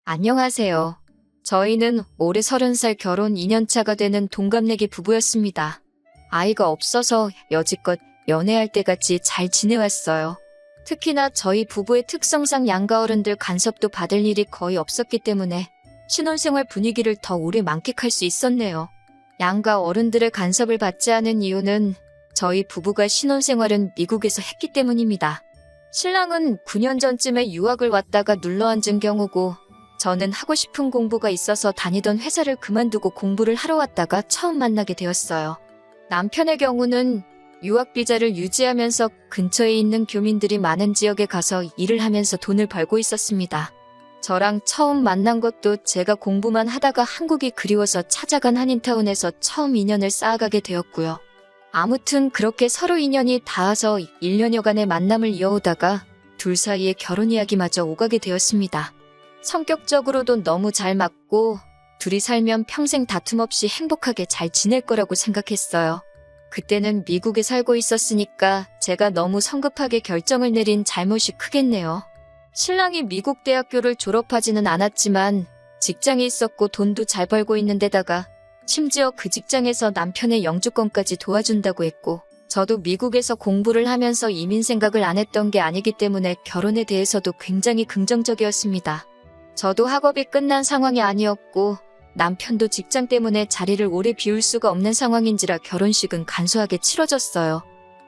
안녕하세요. 저희는 올해 30살 결혼 2년차가 되는 동갑내기 부부였습니다. 아이가 없어서 여지껏 연애할 때같이 잘 지내왔어요. 특히나 저희 부부의 특성상 양가 어른들 간섭도 받을 일이 거의 없었기 때문에 신혼생활 분위기를 더 오래 만끽할 수 있었네요. 양가 어른들의 간섭을 받지 않은 이유는 저희 부부가 신혼생활은 미국에서 했기 때문입니다. 신랑은 9년 전쯤에 유학을 왔다가 눌러앉은 경우고 저는 하고 싶은 공부가 있어서 다니던 회사를 그만두고 공부를 하러 왔다가 처음 만나게 되었어요. 남편의 경우는 유학 비자를 유지하면서 근처에 있는 교민들이 많은 지역에 가서 일을 하면서 돈을 벌고 있었습니다. 저랑 처음 만난 것도 제가 공부만 하다가 한국이 그리워서 찾아간 한인타운에서 처음 인연을 쌓아가게 되었고요. 아무튼 그렇게 서로 인연이 닿아서 1년여간의 만남을 이어오다가 둘 사이에 결혼 이야기마저 오가게 되었습니다. 성격적으로도 너무 잘 맞고 둘이 살면 평생 다툼 없이 행복하게 잘 지낼 거라고 생각했어요. 그때는 미국에 살고 있었으니까 제가 너무 성급하게 결정을 내린 잘못이 크겠네요. 신랑이 미국 대학교를 졸업하지는 않았지만 직장이 있었고 돈도 잘 벌고 있는 데다가 심지어 그 직장에서 남편의 영주권까지 도와준다고 했고 저도 미국에서 공부를 하면서 이민 생각을 안 했던 게 아니기 때문에 결혼에 대해서도 굉장히 긍정적이었습니다. 저도 학업이 끝난 상황이 아니었고 남편도 직장 때문에 자리를 오래 비울 수가 없는 상황인지라 결혼식은 간소하게 치러졌어요.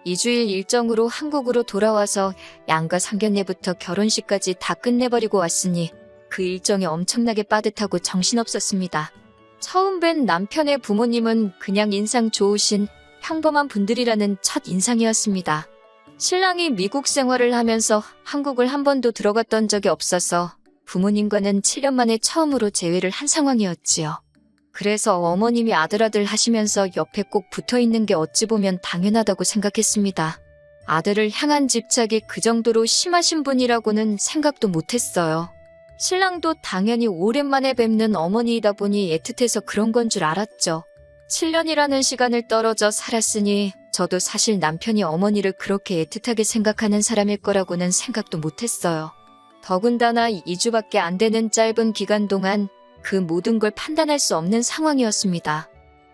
2주일 일정으로 한국으로 돌아와서 양가 상견례부터 결혼식까지 다 끝내버리고 왔으니 그 일정이 엄청나게 빠듯하고 정신없었습니다. 처음 뵌 남편의 부모님은 그냥 인상 좋으신 평범한 분들이라는 첫 인상이었습니다. 신랑이 미국 생활을 하면서 한국을 한 번도 들어갔던 적이 없어서 부모님과는 7년 만에 처음으로 재회를 한 상황이었지요. 그래서 어머님이 아들 하시면서 옆에 꼭 붙어있는 게 어찌 보면 당연하다고 생각했습니다. 아들을 향한 집착이 그 정도로 심하신 분이라고는 생각도 못했어요. 신랑도 당연히 오랜만에 뵙는 어머니이다 보니 애틋해서 그런 건 줄 알았죠. 7년이라는 시간을 떨어져 살았으니 저도 사실 남편이 어머니를 그렇게 애틋하게 생각하는 사람일 거라고는 생각도 못했어요. 더군다나 2주밖에 안 되는 짧은 기간 동안 그 모든 걸 판단할 수 없는 상황이었습니다.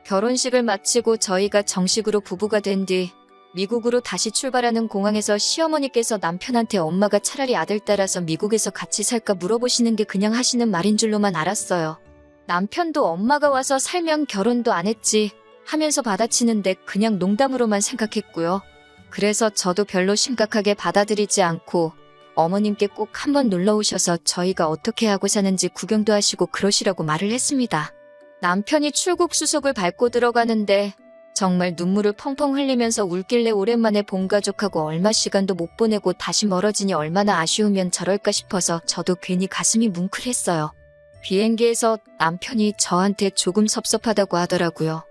결혼식을 마치고 저희가 정식으로 부부가 된 뒤 미국으로 다시 출발하는 공항에서 시어머니께서 남편한테 엄마가 차라리 아들 따라서 미국에서 같이 살까 물어보시는 게 그냥 하시는 말인 줄로만 알았어요. 남편도 엄마가 와서 살면 결혼도 안 했지 하면서 받아치는데 그냥 농담으로만 생각했고요. 그래서 저도 별로 심각하게 받아들이지 않고 어머님께 꼭 한번 놀러 오셔서 저희가 어떻게 하고 사는지 구경도 하시고 그러시라고 말을 했습니다. 남편이 출국 수속을 밟고 들어가는데 정말 눈물을 펑펑 흘리면서 울길래 오랜만에 본 가족하고 얼마 시간도 못 보내고 다시 멀어지니 얼마나 아쉬우면 저럴까 싶어서 저도 괜히 가슴이 뭉클했어요. 비행기에서 남편이 저한테 조금 섭섭하다고 하더라고요.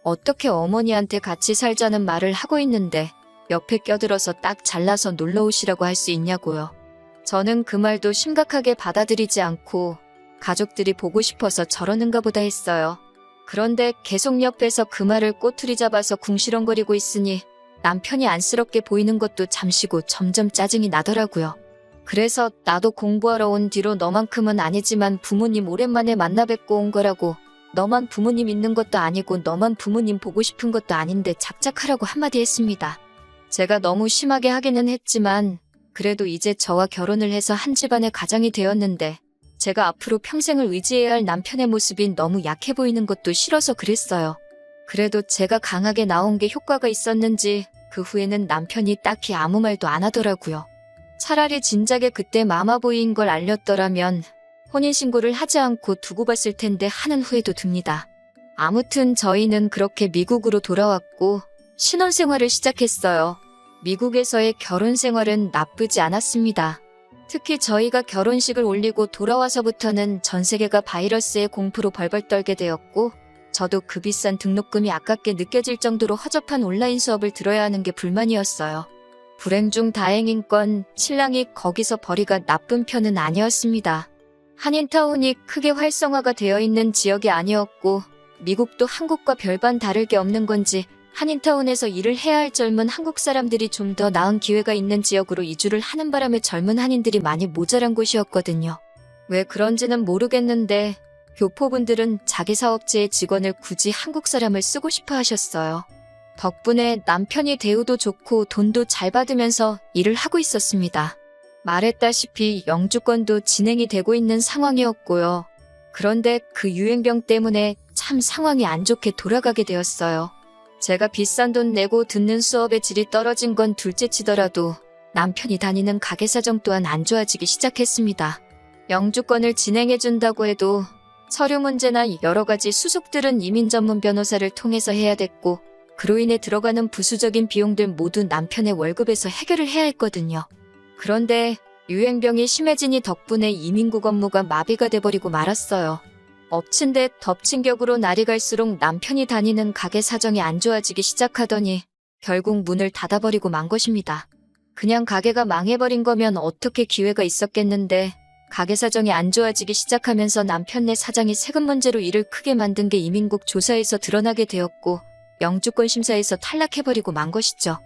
어떻게 어머니한테 같이 살자는 말을 하고 있는데 옆에 껴들어서 딱 잘라서 놀러 오시라고 할 수 있냐고요. 저는 그 말도 심각하게 받아들이지 않고 가족들이 보고 싶어서 저러는가 보다 했어요. 그런데 계속 옆에서 그 말을 꼬투리 잡아서 궁시렁거리고 있으니 남편이 안쓰럽게 보이는 것도 잠시고 점점 짜증이 나더라고요. 그래서 나도 공부하러 온 뒤로 너만큼은 아니지만 부모님 오랜만에 만나 뵙고 온 거라고 너만 부모님 있는 것도 아니고 너만 부모님 보고 싶은 것도 아닌데 작작하라고 한마디 했습니다. 제가 너무 심하게 하기는 했지만 그래도 이제 저와 결혼을 해서 한 집안의 가장이 되었는데 제가 앞으로 평생을 의지해야 할 남편의 모습이 너무 약해 보이는 것도 싫어서 그랬어요. 그래도 제가 강하게 나온 게 효과가 있었는지 그 후에는 남편이 딱히 아무 말도 안 하더라고요. 차라리 진작에 그때 마마보이인 걸 알렸더라면 혼인신고를 하지 않고 두고 봤을 텐데 하는 후회도 듭니다. 아무튼 저희는 그렇게 미국으로 돌아왔고 신혼생활을 시작했어요. 미국에서의 결혼 생활은 나쁘지 않았습니다. 특히 저희가 결혼식을 올리고 돌아와서부터는 전 세계가 바이러스의 공포로 벌벌 떨게 되었고 저도 그 비싼 등록금이 아깝게 느껴질 정도로 허접한 온라인 수업을 들어야 하는 게 불만이었어요. 불행 중 다행인 건 신랑이 거기서 벌이가 나쁜 편은 아니었습니다. 한인타운이 크게 활성화가 되어 있는 지역이 아니었고 미국도 한국과 별반 다를 게 없는 건지 한인타운에서 일을 해야 할 젊은 한국 사람들이 좀 더 나은 기회가 있는 지역으로 이주를 하는 바람에 젊은 한인들이 많이 모자란 곳이었거든요. 왜 그런지는 모르겠는데 교포분들은 자기 사업체의 직원을 굳이 한국 사람을 쓰고 싶어 하셨어요. 덕분에 남편이 대우도 좋고 돈도 잘 받으면서 일을 하고 있었습니다. 말했다시피 영주권도 진행이 되고 있는 상황이었고요. 그런데 그 유행병 때문에 참 상황이 안 좋게 돌아가게 되었어요. 제가 비싼 돈 내고 듣는 수업의 질이 떨어진 건 둘째치더라도 남편이 다니는 가게 사정 또한 안 좋아지기 시작했습니다. 영주권을 진행해준다고 해도 서류 문제나 여러 가지 수속들은 이민 전문 변호사를 통해서 해야 됐고, 그로 인해 들어가는 부수적인 비용들 모두 남편의 월급에서 해결을 해야 했거든요. 그런데 유행병이 심해지니 덕분에 이민국 업무가 마비가 돼버리고 말았어요. 엎친 데 덮친 격으로 날이 갈수록 남편이 다니는 가게 사정이 안 좋아지기 시작하더니 결국 문을 닫아버리고 만 것입니다. 그냥 가게가 망해버린 거면 어떻게 기회가 있었겠는데 가게 사정이 안 좋아지기 시작하면서 남편네 사장이 세금 문제로 일을 크게 만든 게 이민국 조사에서 드러나게 되었고 영주권 심사에서 탈락해버리고 만 것이죠.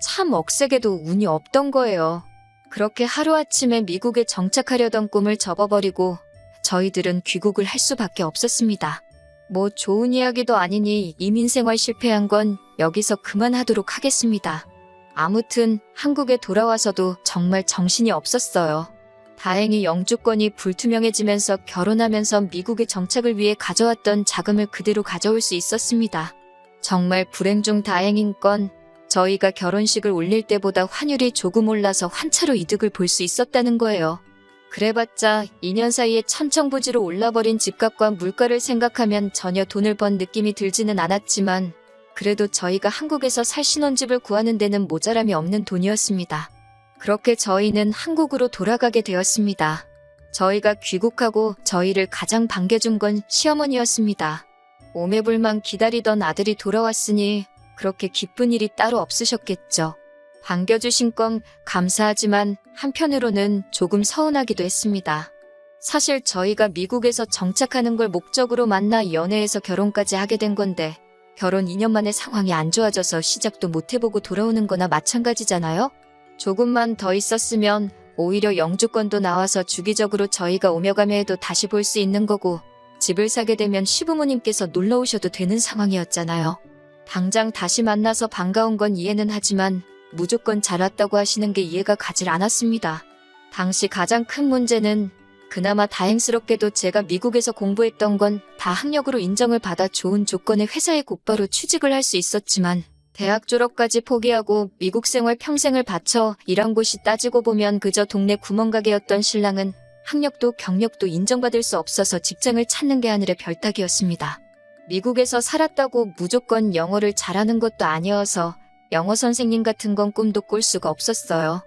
참 억세게도 운이 없던 거예요. 그렇게 하루아침에 미국에 정착하려던 꿈을 접어버리고 저희들은 귀국을 할 수밖에 없었습니다. 뭐 좋은 이야기도 아니니 이민 생활 실패한 건 여기서 그만하도록 하겠습니다. 아무튼 한국에 돌아와서도 정말 정신이 없었어요. 다행히 영주권이 불투명해지면서 결혼하면서 미국에 정착을 위해 가져왔던 자금을 그대로 가져올 수 있었습니다. 정말 불행 중 다행인 건 저희가 결혼식을 올릴 때보다 환율이 조금 올라서 환차로 이득을 볼 수 있었다는 거예요. 그래봤자 2년 사이에 천정부지로 올라버린 집값과 물가를 생각하면 전혀 돈을 번 느낌이 들지는 않았지만 그래도 저희가 한국에서 살 신혼집을 구하는 데는 모자람이 없는 돈이었습니다. 그렇게 저희는 한국으로 돌아가게 되었습니다. 저희가 귀국하고 저희를 가장 반겨준 건 시어머니였습니다. 오매불만 기다리던 아들이 돌아왔으니 그렇게 기쁜 일이 따로 없으셨겠죠. 반겨주신 건 감사하지만 한편으로는 조금 서운하기도 했습니다. 사실 저희가 미국에서 정착하는 걸 목적으로 만나 연애해서 결혼까지 하게 된 건데 결혼 2년 만에 상황이 안 좋아져서 시작도 못 해보고 돌아오는 거나 마찬가지잖아요? 조금만 더 있었으면 오히려 영주권도 나와서 주기적으로 저희가 오며 가며 해도 다시 볼 수 있는 거고 집을 사게 되면 시부모님께서 놀러 오셔도 되는 상황이었잖아요. 당장 다시 만나서 반가운 건 이해는 하지만 무조건 잘 왔다고 하시는 게 이해가 가질 않았습니다. 당시 가장 큰 문제는 그나마 다행스럽게도 제가 미국에서 공부했던 건 다 학력으로 인정을 받아 좋은 조건의 회사에 곧바로 취직을 할 수 있었지만 대학 졸업까지 포기하고 미국 생활 평생을 바쳐 일한 곳이 따지고 보면 그저 동네 구멍가게였던 신랑은 학력도 경력도 인정받을 수 없어서 직장을 찾는 게 하늘의 별따기였습니다. 미국에서 살았다고 무조건 영어를 잘하는 것도 아니어서 영어 선생님 같은 건 꿈도 꿀 수가 없었어요.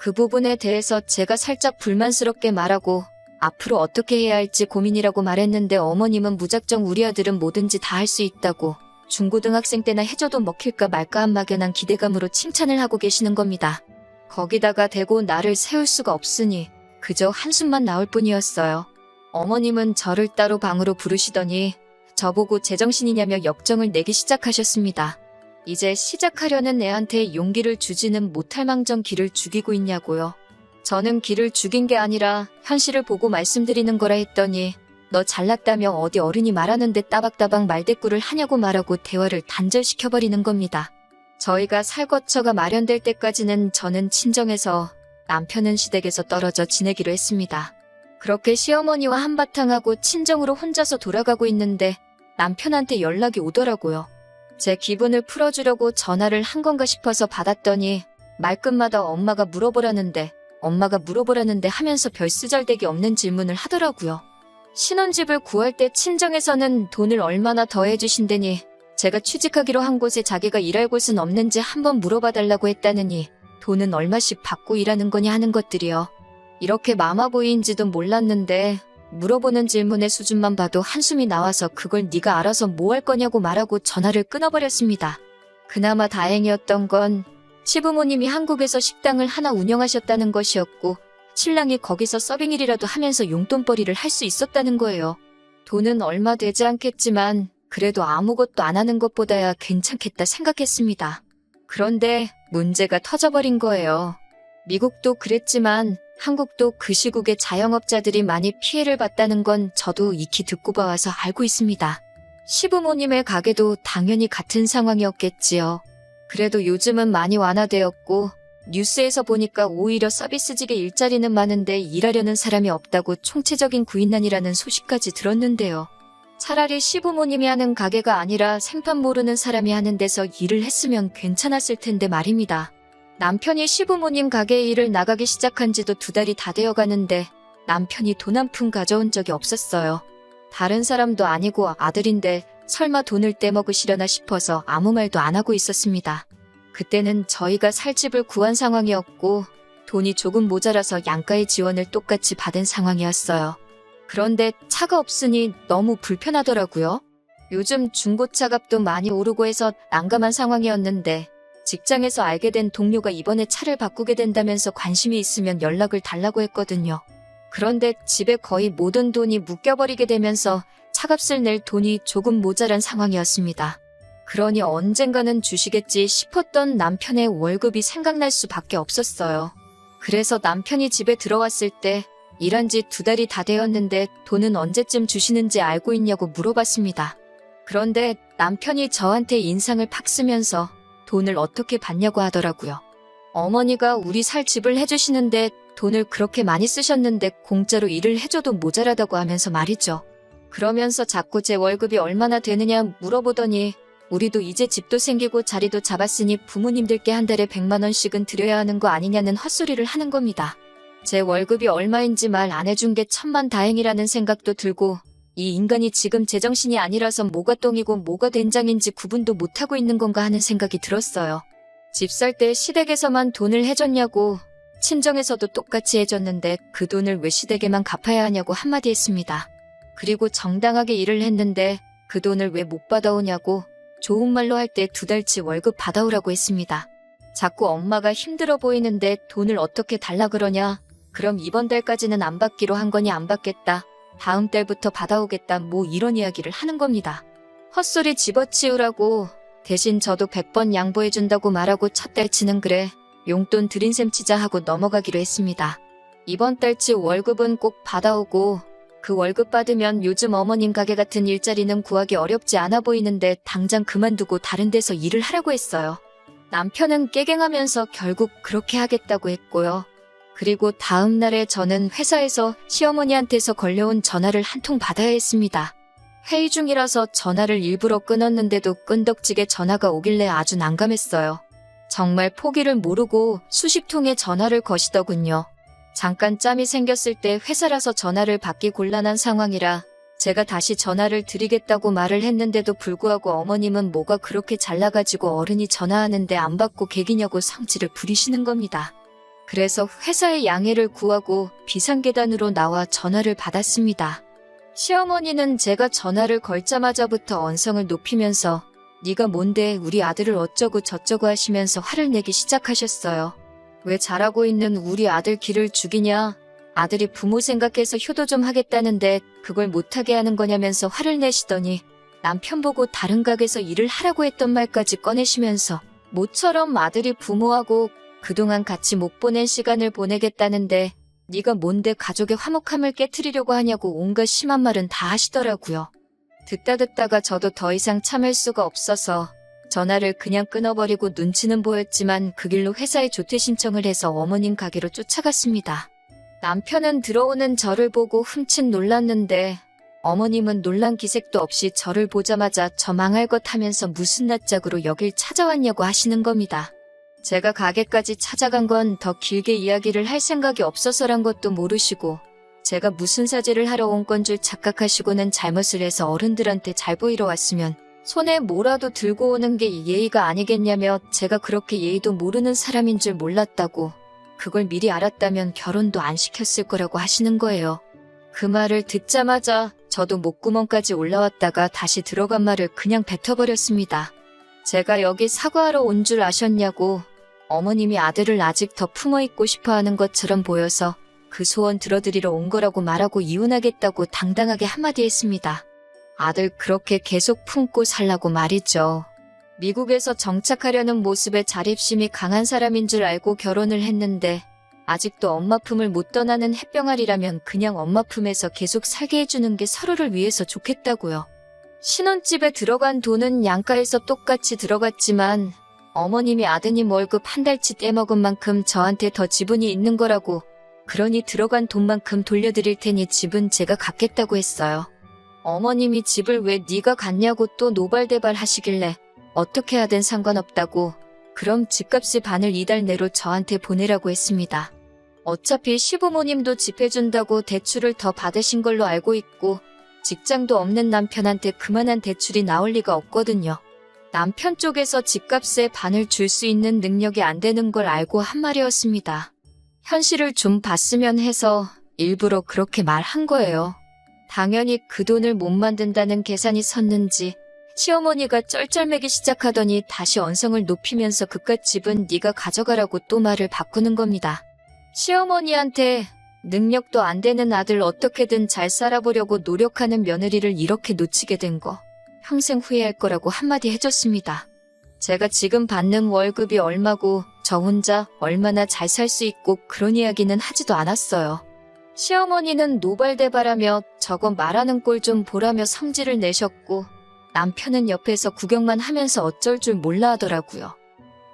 그 부분에 대해서 제가 살짝 불만스럽게 말하고 앞으로 어떻게 해야 할지 고민이라고 말했는데 어머님은 무작정 우리 아들은 뭐든지 다 할 수 있다고 중고등학생 때나 해줘도 먹힐까 말까 한 막연한 기대감으로 칭찬을 하고 계시는 겁니다. 거기다가 대고 나를 세울 수가 없으니 그저 한숨만 나올 뿐이었어요. 어머님은 저를 따로 방으로 부르시더니 저보고 제정신이냐며 역정을 내기 시작하셨습니다. 이제 시작하려는 애한테 용기를 주지는 못할 망정 기를 죽이고 있냐고요. 저는 기를 죽인 게 아니라 현실을 보고 말씀드리는 거라 했더니 너 잘났다며 어디 어른이 말하는데 따박따박 말대꾸를 하냐고 말하고 대화를 단절시켜버리는 겁니다. 저희가 살 거처가 마련될 때까지는 저는 친정에서 남편은 시댁에서 떨어져 지내기로 했습니다. 그렇게 시어머니와 한바탕 하고 친정으로 혼자서 돌아가고 있는데 남편한테 연락이 오더라고요. 제 기분을 풀어주려고 전화를 한 건가 싶어서 받았더니 말끝마다 엄마가 물어보라는데 하면서 별 쓰잘데기 없는 질문을 하더라고요. 신혼집을 구할 때 친정에서는 돈을 얼마나 더 해주신다니 제가 취직하기로 한 곳에 자기가 일할 곳은 없는지 한번 물어봐달라고 했다느니 돈은 얼마씩 받고 일하는 거냐 하는 것들이요. 이렇게 마마보이인지도 몰랐는데 물어보는 질문의 수준만 봐도 한숨이 나와서 그걸 네가 알아서 뭐 할 거냐고 말하고 전화를 끊어버렸습니다. 그나마 다행이었던 건 시부모님이 한국에서 식당을 하나 운영하셨다는 것이었고 신랑이 거기서 서빙일이라도 하면서 용돈벌이를 할 수 있었다는 거예요. 돈은 얼마 되지 않겠지만 그래도 아무것도 안 하는 것보다야 괜찮겠다 생각했습니다. 그런데 문제가 터져버린 거예요. 미국도 그랬지만 한국도 그 시국에 자영업자들이 많이 피해를 봤다는 건 저도 익히 듣고 봐와서 알고 있습니다. 시부모님의 가게도 당연히 같은 상황이었겠지요. 그래도 요즘은 많이 완화되었고 뉴스에서 보니까 오히려 서비스직의 일자리는 많은데 일하려는 사람이 없다고 총체적인 구인난이라는 소식까지 들었는데요. 차라리 시부모님이 하는 가게가 아니라 생판 모르는 사람이 하는 데서 일을 했으면 괜찮았을 텐데 말입니다. 남편이 시부모님 가게에 일을 나가기 시작한 지도 2달이 다 되어 가는데 남편이 돈 한 푼 가져온 적이 없었어요. 다른 사람도 아니고 아들인데 설마 돈을 떼먹으시려나 싶어서 아무 말도 안 하고 있었습니다. 그때는 저희가 살 집을 구한 상황이었고 돈이 조금 모자라서 양가의 지원을 똑같이 받은 상황이었어요. 그런데 차가 없으니 너무 불편하더라고요. 요즘 중고차 값도 많이 오르고 해서 난감한 상황이었는데 직장에서 알게 된 동료가 이번에 차를 바꾸게 된다면서 관심이 있으면 연락을 달라고 했거든요. 그런데 집에 거의 모든 돈이 묶여버리게 되면서 차값을 낼 돈이 조금 모자란 상황이었습니다. 그러니 언젠가는 주시겠지 싶었던 남편의 월급이 생각날 수밖에 없었어요. 그래서 남편이 집에 들어왔을 때 일한 지 2달이 다 되었는데 돈은 언제쯤 주시는지 알고 있냐고 물어봤습니다. 그런데 남편이 저한테 인상을 팍 쓰면서 돈을 어떻게 받냐고 하더라고요. 어머니가 우리 살 집을 해주시는데 돈을 그렇게 많이 쓰셨는데 공짜로 일을 해줘도 모자라다고 하면서 말이죠. 그러면서 자꾸 제 월급이 얼마나 되느냐 물어보더니 우리도 이제 집도 생기고 자리도 잡았으니 부모님들께 한 달에 100만 원씩은 드려야 하는 거 아니냐는 헛소리를 하는 겁니다. 제 월급이 얼마인지 말 안 해준 게 천만다행이라는 생각도 들고 이 인간이 지금 제정신이 아니라서 뭐가 똥이고 뭐가 된장인지 구분도 못하고 있는 건가 하는 생각이 들었어요. 집 살 때 시댁에서만 돈을 해줬냐고 친정에서도 똑같이 해줬는데 그 돈을 왜 시댁에만 갚아야 하냐고 한마디 했습니다. 그리고 정당하게 일을 했는데 그 돈을 왜 못 받아오냐고 좋은 말로 할 때 2달치 월급 받아오라고 했습니다. 자꾸 엄마가 힘들어 보이는데 돈을 어떻게 달라 그러냐. 그럼 이번 달까지는 안 받기로 한 거니 안 받겠다. 다음 달부터 받아오겠다. 뭐 이런 이야기를 하는 겁니다. 헛소리 집어치우라고 대신 저도 100번 양보해준다고 말하고 첫 달치는 그래 용돈 드린 셈 치자 하고 넘어가기로 했습니다. 이번 달치 월급은 꼭 받아오고 그 월급 받으면 요즘 어머님 가게 같은 일자리는 구하기 어렵지 않아 보이는데 당장 그만두고 다른 데서 일을 하라고 했어요. 남편은 깨갱하면서 결국 그렇게 하겠다고 했고요. 그리고 다음 날에 저는 회사에서 시어머니한테서 걸려온 전화를 한 통 받아야 했습니다. 회의 중이라서 전화를 일부러 끊었는데도 끈덕지게 전화가 오길래 아주 난감했어요. 정말 포기를 모르고 수십 통의 전화를 거시더군요. 잠깐 짬이 생겼을 때 회사라서 전화를 받기 곤란한 상황이라 제가 다시 전화를 드리겠다고 말을 했는데도 불구하고 어머님은 뭐가 그렇게 잘나가지고 어른이 전화하는데 안 받고 개기냐고 성질을 부리시는 겁니다. 그래서 회사의 양해를 구하고 비상계단으로 나와 전화를 받았습니다. 시어머니는 제가 전화를 걸자마자부터 언성을 높이면서 네가 뭔데 우리 아들을 어쩌고 저쩌고 하시면서 화를 내기 시작하셨어요. 왜 잘하고 있는 우리 아들 기를 죽이냐? 아들이 부모 생각해서 효도 좀 하겠다는데 그걸 못하게 하는 거냐면서 화를 내시더니 남편 보고 다른 가게에서 일을 하라고 했던 말까지 꺼내시면서 모처럼 아들이 부모하고 그동안 같이 못 보낸 시간을 보내겠다는데 네가 뭔데 가족의 화목함을 깨트리려고 하냐고 온갖 심한 말은 다 하시더라고요. 듣다가 저도 더 이상 참을 수가 없어서 전화를 그냥 끊어버리고 눈치는 보였지만 그 길로 회사에 조퇴 신청을 해서 어머님 가게로 쫓아갔습니다. 남편은 들어오는 저를 보고 흠칫 놀랐는데 어머님은 놀란 기색도 없이 저를 보자마자 저 망할 것 하면서 무슨 낯짝으로 여길 찾아왔냐고 하시는 겁니다. 제가 가게까지 찾아간 건 더 길게 이야기를 할 생각이 없어서란 것도 모르시고 제가 무슨 사죄를 하러 온 건 줄 착각하시고는 잘못을 해서 어른들한테 잘 보이러 왔으면 손에 뭐라도 들고 오는 게 예의가 아니겠냐며 제가 그렇게 예의도 모르는 사람인 줄 몰랐다고 그걸 미리 알았다면 결혼도 안 시켰을 거라고 하시는 거예요. 그 말을 듣자마자 저도 목구멍까지 올라왔다가 다시 들어간 말을 그냥 뱉어버렸습니다. 제가 여기 사과하러 온 줄 아셨냐고 어머님이 아들을 아직 더 품어있고 싶어하는 것처럼 보여서 그 소원 들어드리러 온 거라고 말하고 이혼하겠다고 당당하게 한마디 했습니다. 아들 그렇게 계속 품고 살라고 말이죠. 미국에서 정착하려는 모습에 자립심이 강한 사람인 줄 알고 결혼을 했는데 아직도 엄마 품을 못 떠나는 햇병아리라면 그냥 엄마 품에서 계속 살게 해주는 게 서로를 위해서 좋겠다고요. 신혼집에 들어간 돈은 양가에서 똑같이 들어갔지만 어머님이 아드님 월급 한 달치 떼먹은 만큼 저한테 더 지분이 있는 거라고, 그러니 들어간 돈만큼 돌려드릴 테니 집은 제가 갖겠다고 했어요. 어머님이 집을 왜 네가 갖냐고 또 노발대발 하시길래 어떻게 하든 상관없다고, 그럼 집값의 반을 이달 내로 저한테 보내라고 했습니다. 어차피 시부모님도 집 해준다고 대출을 더 받으신 걸로 알고 있고 직장도 없는 남편한테 그만한 대출이 나올 리가 없거든요. 남편 쪽에서 집값의 반을 줄 수 있는 능력이 안 되는 걸 알고 한 말이었습니다. 현실을 좀 봤으면 해서 일부러 그렇게 말한 거예요. 당연히 그 돈을 못 만든다는 계산이 섰는지 시어머니가 쩔쩔매기 시작하더니 다시 언성을 높이면서 그깟 집은 네가 가져가라고 또 말을 바꾸는 겁니다. 시어머니한테 능력도 안 되는 아들 어떻게든 잘 살아보려고 노력하는 며느리를 이렇게 놓치게 된 거 평생 후회할 거라고 한마디 해줬습니다. 제가 지금 받는 월급이 얼마고 저 혼자 얼마나 잘 살 수 있고 그런 이야기는 하지도 않았어요. 시어머니는 노발대발하며 저거 말하는 꼴 좀 보라며 성질을 내셨고 남편은 옆에서 구경만 하면서 어쩔 줄 몰라 하더라고요.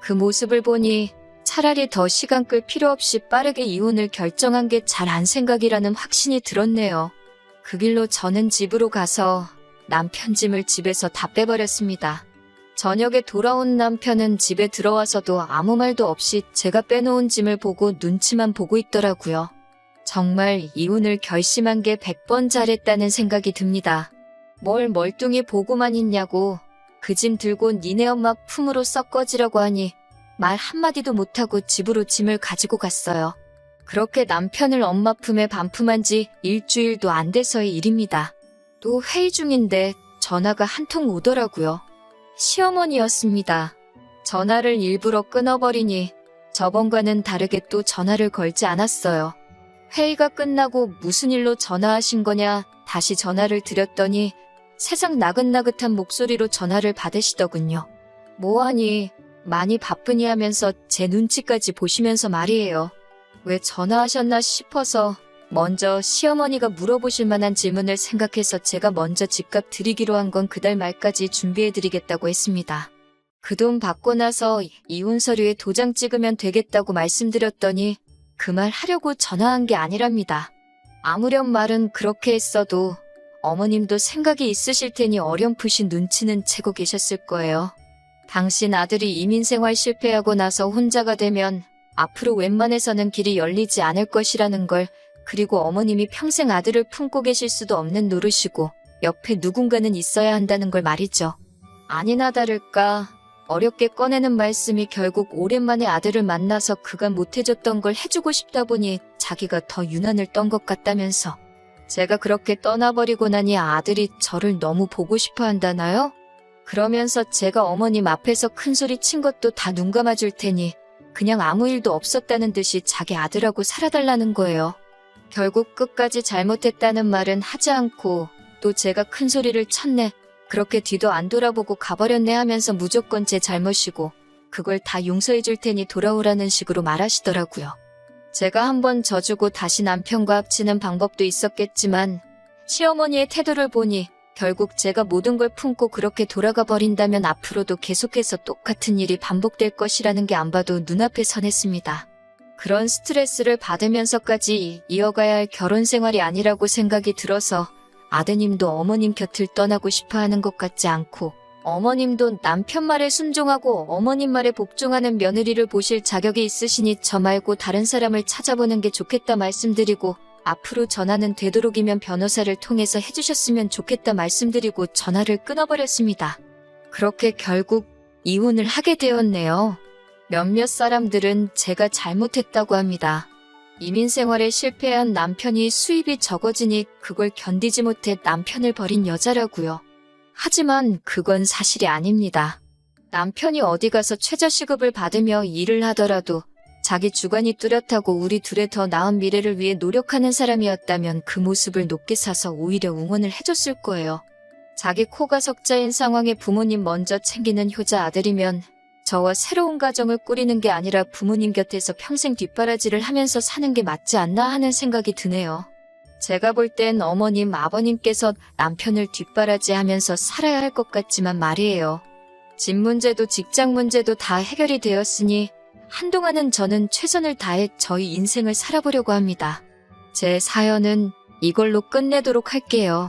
그 모습을 보니 차라리 더 시간 끌 필요 없이 빠르게 이혼을 결정한 게 잘한 생각이라는 확신이 들었네요. 그 길로 저는 집으로 가서 남편 짐을 집에서 다 빼버렸습니다. 저녁에 돌아온 남편은 집에 들어와서도 아무 말도 없이 제가 빼놓은 짐을 보고 눈치만 보고 있더라고요. 정말 이혼을 결심한 게 100번 잘했다는 생각이 듭니다. 뭘 멀뚱히 보고만 있냐고, 그 짐 들고 니네 엄마 품으로 썩 꺼지라고 하니 말 한마디도 못하고 집으로 짐을 가지고 갔어요. 그렇게 남편을 엄마 품에 반품한 지 일주일도 안 돼서의 일입니다. 또 회의 중인데 전화가 한 통 오더라고요. 시어머니였습니다. 전화를 일부러 끊어버리니 저번과는 다르게 또 전화를 걸지 않았어요. 회의가 끝나고 무슨 일로 전화하신 거냐 다시 전화를 드렸더니 세상 나긋나긋한 목소리로 전화를 받으시더군요. 뭐하니? 많이 바쁘니 하면서 제 눈치까지 보시면서 말이에요. 왜 전화하셨나 싶어서 먼저 시어머니가 물어보실 만한 질문을 생각해서 제가 먼저 집값 드리기로 한 건 그달 말까지 준비해드리겠다고 했습니다. 그 돈 받고 나서 이혼 서류에 도장 찍으면 되겠다고 말씀드렸더니 그 말 하려고 전화한 게 아니랍니다. 아무렴 말은 그렇게 했어도 어머님도 생각이 있으실 테니 어렴풋이 눈치는 채고 계셨을 거예요. 당신 아들이 이민생활 실패하고 나서 혼자가 되면 앞으로 웬만해서는 길이 열리지 않을 것이라는 걸, 그리고 어머님이 평생 아들을 품고 계실 수도 없는 노릇이고 옆에 누군가는 있어야 한다는 걸 말이죠. 아니나 다를까 어렵게 꺼내는 말씀이 결국 오랜만에 아들을 만나서 그가 못해줬던 걸 해주고 싶다 보니 자기가 더 유난을 떤 것 같다면서, 제가 그렇게 떠나버리고 나니 아들이 저를 너무 보고 싶어 한다나요? 그러면서 제가 어머님 앞에서 큰소리 친 것도 다 눈 감아줄 테니 그냥 아무 일도 없었다는 듯이 자기 아들하고 살아달라는 거예요. 결국 끝까지 잘못했다는 말은 하지 않고 또 제가 큰소리를 쳤네, 그렇게 뒤도 안 돌아보고 가버렸네 하면서 무조건 제 잘못이고 그걸 다 용서해 줄 테니 돌아오라는 식으로 말하시더라고요. 제가 한번 져주고 다시 남편과 합치는 방법도 있었겠지만 시어머니의 태도를 보니 결국 제가 모든 걸 품고 그렇게 돌아가 버린다면 앞으로도 계속해서 똑같은 일이 반복될 것이라는 게 안 봐도 눈앞에 선했습니다. 그런 스트레스를 받으면서까지 이어가야 할 결혼 생활이 아니라고 생각이 들어서 아드님도 어머님 곁을 떠나고 싶어 하는 것 같지 않고, 어머님도 남편 말에 순종하고 어머님 말에 복종하는 며느리를 보실 자격이 있으시니 저 말고 다른 사람을 찾아보는 게 좋겠다 말씀드리고, 앞으로 전화는 되도록이면 변호사를 통해서 해주셨으면 좋겠다 말씀드리고 전화를 끊어버렸습니다. 그렇게 결국 이혼을 하게 되었네요. 몇몇 사람들은 제가 잘못했다고 합니다. 이민 생활에 실패한 남편이 수입이 적어지니 그걸 견디지 못해 남편을 버린 여자라고요. 하지만 그건 사실이 아닙니다. 남편이 어디 가서 최저시급을 받으며 일을 하더라도 자기 주관이 뚜렷하고 우리 둘의 더 나은 미래를 위해 노력하는 사람이었다면 그 모습을 높게 사서 오히려 응원을 해줬을 거예요. 자기 코가 석자인 상황에 부모님 먼저 챙기는 효자 아들이면 저와 새로운 가정을 꾸리는 게 아니라 부모님 곁에서 평생 뒷바라지를 하면서 사는 게 맞지 않나 하는 생각이 드네요. 제가 볼 땐 어머님, 아버님께서 남편을 뒷바라지하면서 살아야 할 것 같지만 말이에요. 집 문제도 직장 문제도 다 해결이 되었으니 한동안은 저는 최선을 다해 저희 인생을 살아보려고 합니다. 제 사연은 이걸로 끝내도록 할게요.